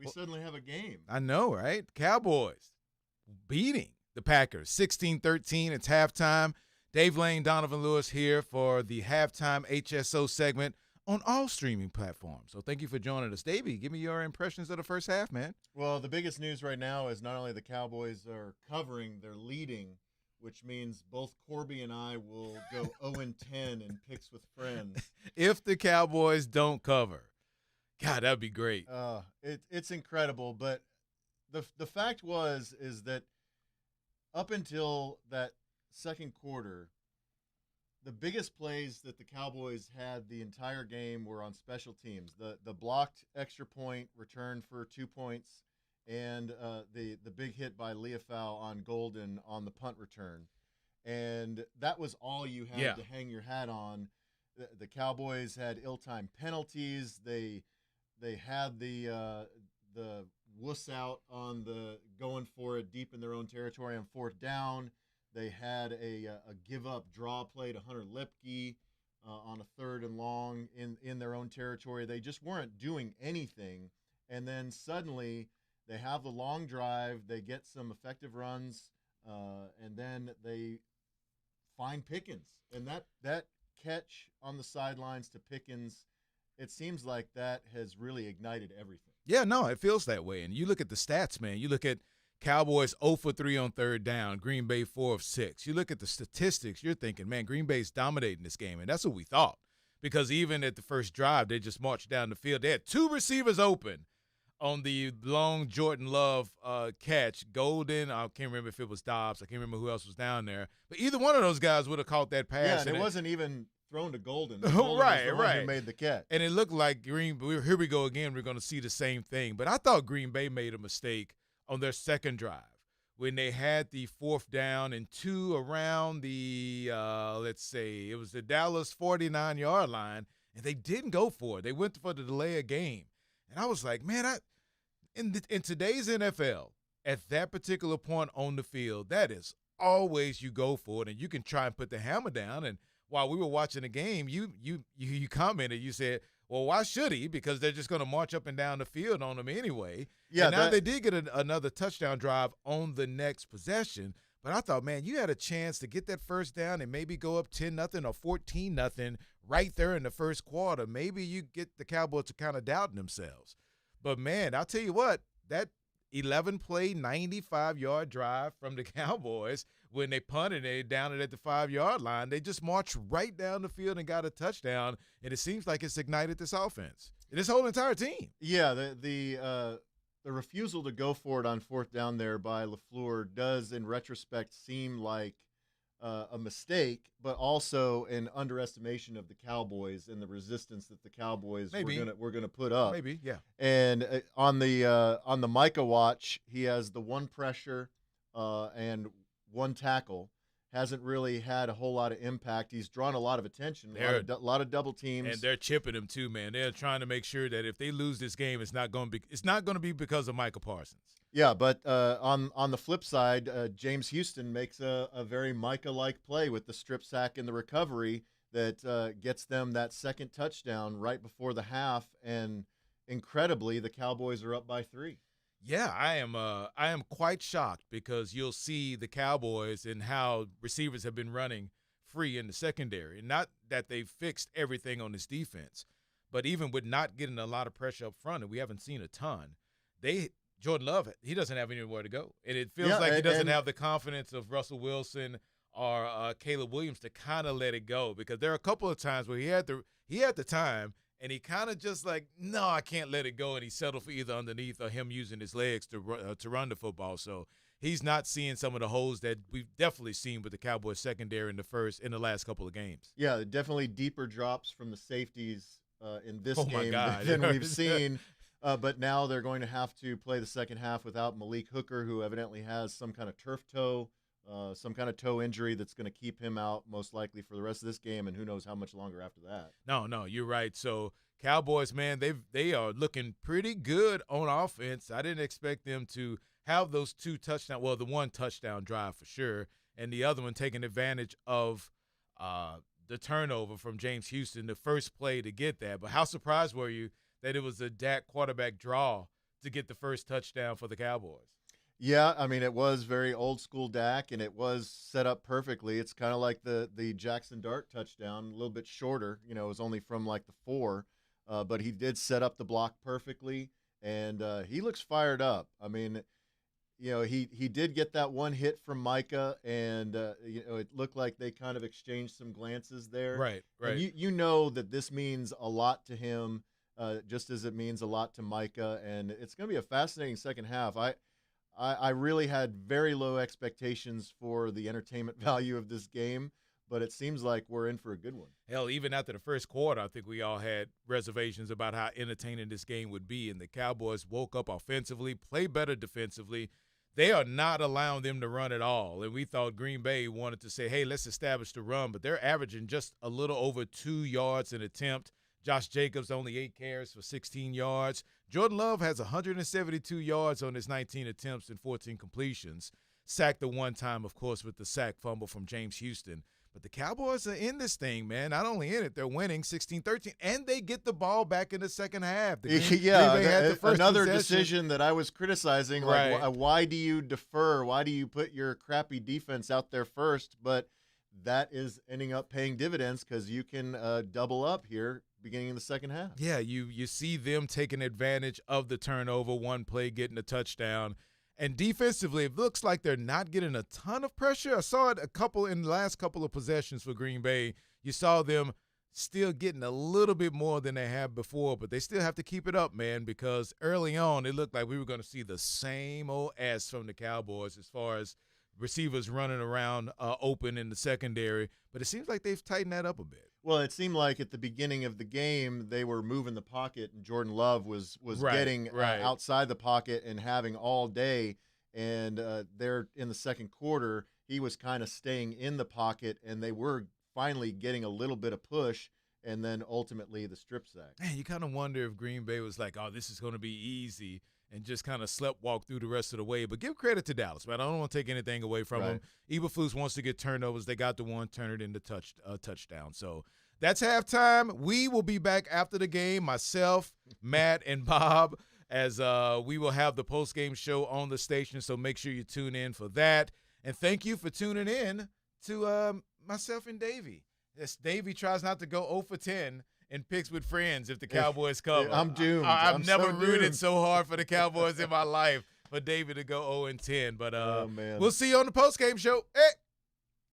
We suddenly have a game. I know, right? Cowboys beating the Packers 16-13. It's halftime. Dave Lane, Donovan Lewis here for the halftime HSO segment on all streaming platforms. So thank you for joining us. Davey, give me your impressions of the first half, man. Well, the biggest news right now is not only the Cowboys are covering, they're leading, which means both Corby and I will go 0-10 in picks with friends. If the Cowboys don't cover. God, that'd be great. It's incredible, but the fact is that up until that second quarter, the biggest plays that the Cowboys had the entire game were on special teams. The blocked extra point return for 2 points, and the big hit by Leofau on Golden on the punt return, and that was all you had to hang your hat on. The Cowboys had ill-timed penalties. They had the wuss out on the going for it deep in their own territory on fourth down. They had a give-up draw play to Hunter Lipke on a 3rd and long in their own territory. They just weren't doing anything. And then suddenly they have the long drive. They get some effective runs, and then they find Pickens. And that catch on the sidelines to Pickens, it seems like that has really ignited everything. Yeah, no, it feels that way. And you look at the stats, man. You look at Cowboys 0 for 3 on third down, Green Bay 4 of 6. You look at the statistics, you're thinking, man, Green Bay's dominating this game, and that's what we thought. Because even at the first drive, they just marched down the field. They had 2 receivers open on the long Jordan Love catch. Golden, I can't remember if it was Dobbs. I can't remember who else was down there. But either one of those guys would have caught that pass. Yeah, and it wasn't even thrown to Golden. Golden right. Who made the catch. And it looked like here we go again. We're going to see the same thing. But I thought Green Bay made a mistake on their second drive when they had the 4th down and 2 around the, let's say, it was the Dallas 49-yard line, and they didn't go for it. They went for the delay of game. And I was like, man, in today's NFL, at that particular point on the field, that is always you go for it, and you can try and put the hammer down. And while we were watching the game, you commented, you said, well, why should he? Because they're just going to march up and down the field on him anyway. Yeah. And now they did get another touchdown drive on the next possession. But I thought, man, you had a chance to get that first down and maybe go up 10-0 or 14-0 right there in the first quarter. Maybe you get the Cowboys to kind of doubting themselves. But, man, I'll tell you what, that 11-play, 95-yard drive from the Cowboys, when they punted it down at the 5-yard line, they just marched right down the field and got a touchdown, and it seems like it's ignited this offense, this whole entire team. Yeah, the refusal to go for it on 4th down there by LaFleur does, in retrospect, seem like a mistake, but also an underestimation of the Cowboys and the resistance that the Cowboys were gonna put up. Maybe, yeah. And on the Micah watch, he has the 1 pressure and 1 tackle. Hasn't really had a whole lot of impact. He's drawn a lot of attention, a lot of double teams, and they're chipping him too, man. They're trying to make sure that if they lose this game, it's not going to be because of Micah Parsons. Yeah, but on the flip side, James Houston makes a very Micah-like play with the strip sack and the recovery that gets them that second touchdown right before the half, and incredibly, the Cowboys are up by 3. Yeah, I am quite shocked because you'll see the Cowboys and how receivers have been running free in the secondary. Not that they've fixed everything on this defense, but even with not getting a lot of pressure up front, and we haven't seen a ton, Jordan Love, he doesn't have anywhere to go. And it feels like he doesn't have the confidence of Russell Wilson or Caleb Williams to kind of let it go, because there are a couple of times where he had the time, and he kind of just like, no, I can't let it go, and he settled for either underneath or him using his legs to run the football. So he's not seeing some of the holes that we've definitely seen with the Cowboys secondary in the last couple of games. Yeah, definitely deeper drops from the safeties in this game than we've seen. But now they're going to have to play the second half without Malik Hooker, who evidently has some kind of turf toe, some kind of toe injury that's going to keep him out most likely for the rest of this game, and who knows how much longer after that. No, you're right. So Cowboys, man, they are looking pretty good on offense. I didn't expect them to have those 2 touchdowns. Well, the 1 touchdown drive for sure, and the other one taking advantage of the turnover from James Houston, the first play to get that. But how surprised were you that it was a Dak quarterback draw to get the first touchdown for the Cowboys. Yeah, I mean, it was very old school Dak, and it was set up perfectly. It's kind of like the Jackson Dart touchdown, a little bit shorter. You know, it was only from like the 4, but he did set up the block perfectly, and he looks fired up. I mean, you know, he did get that one hit from Micah, and you know, it looked like they kind of exchanged some glances there. Right. And you know that this means a lot to him, just as it means a lot to Micah, and it's going to be a fascinating second half. I really had very low expectations for the entertainment value of this game, but it seems like we're in for a good one. Hell, even after the first quarter, I think we all had reservations about how entertaining this game would be, and the Cowboys woke up offensively, played better defensively. They are not allowing them to run at all, and we thought Green Bay wanted to say, hey, let's establish the run, but they're averaging just a little over 2 yards an attempt. Josh Jacobs only 8 carries for 16 yards. Jordan Love has 172 yards on his 19 attempts and 14 completions. Sacked the one time, of course, with the sack fumble from James Houston. But the Cowboys are in this thing, man. Not only in it, they're winning 16-13, and they get the ball back in the second half. Green Bay had the first another possession. decision that I was criticizing. Right. Like, why do you defer? Why do you put your crappy defense out there first? But that is ending up paying dividends because you can double up here beginning in the second half. Yeah, you see them taking advantage of the turnover, one play getting a touchdown. And defensively, it looks like they're not getting a ton of pressure. I saw it in the last couple of possessions for Green Bay. You saw them still getting a little bit more than they have before, but they still have to keep it up, man, because early on it looked like we were going to see the same old S from the Cowboys as far as receivers running around open in the secondary. But it seems like they've tightened that up a bit. Well, it seemed like at the beginning of the game they were moving the pocket, and Jordan Love was getting outside the pocket and having all day. And there in the second quarter, he was kind of staying in the pocket, and they were finally getting a little bit of push, and then ultimately the strip sack. Man, you kind of wonder if Green Bay was like, oh, this is going to be easy, and just kind of sleptwalk through the rest of the way. But give credit to Dallas, man. I don't want to take anything away from them. Eberflus wants to get turnovers. They got the one, turn it into touchdown. So that's halftime. We will be back after the game, myself, Matt, and Bob, as we will have the post-game show on the station. So make sure you tune in for that. And thank you for tuning in to myself and Davey. Yes, Davey tries not to go 0 for 10 in picks with friends if the Cowboys cover. I'm doomed. I've never rooted so hard for the Cowboys in my life for David to go 0-10. But we'll see you on the post-game show. Hey!